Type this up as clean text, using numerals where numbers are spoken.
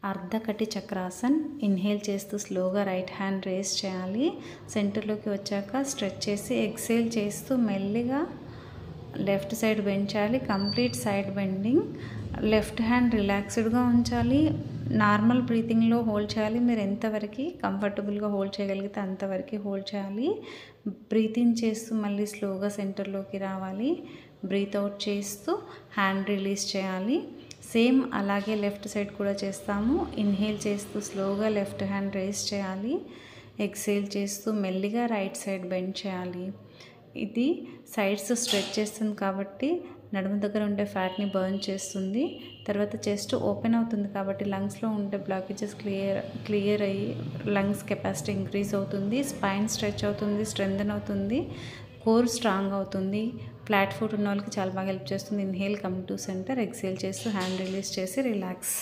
అర్ధకటి Chakrasan. Inhale చేస్తూ స్లోగా right hand race చేయాలి. సెంటర్లోకి వచ్చాక స్ట్రెచ్ చేసి ఎక్సేల్ చేస్తూ మెల్లిగా లెఫ్ట్ సైడ్ బెండ్ చేయాలి. Complete side bending. Left hand రిలాక్స్డ్గా ఉంచాలి. నార్మల్ బ్రీతింగ్లో హోల్డ్ చేయాలి. మీరు ఎంతవరకు కంఫర్టబుల్గా హోల్డ్ చేయగలిగితే అంతవరకు హోల్డ్ చేయాలి. బ్రీతింగ్ చేస్తూ మళ్ళీ స్లోగా సెంటర్లోకి రావాలి. బ్రీత్ అవుట్ చేస్తూ హ్యాండ్ రిలీజ్ చేయాలి. సేమ్ అలాగే లెఫ్ట్ సైడ్ కూడా చేస్తాము. ఇన్హేల్ చేస్తూ స్లోగా లెఫ్ట్ హ్యాండ్ రేస్ చేయాలి. ఎక్సేల్ చేస్తూ మెల్లిగా రైట్ సైడ్ బెండ్ చేయాలి. ఇది సైడ్స్ స్ట్రెచ్ చేస్తుంది కాబట్టి నడుము దగ్గర ఉండే ఫ్యాట్ని బర్న్ చేస్తుంది. తర్వాత చెస్ట్ ఓపెన్ అవుతుంది కాబట్టి లంగ్స్లో ఉండే బ్లాకేజెస్ క్లియర్ అయ్యి లంగ్స్ కెపాసిటీ ఇంక్రీజ్ అవుతుంది. స్పైన్ స్ట్రెచ్ అవుతుంది, స్ట్రెంథెన్ అవుతుంది, కోర్ స్ట్రాంగ్ అవుతుంది. ఫ్లాట్ ఫుట్ ఉన్న వాళ్ళకి చాలా బాగా హెల్ప్ చేస్తుంది. Inhale come to centre. Exhale చేస్తూ హ్యాండ్ రిలీజ్ చేసి రిలాక్స్.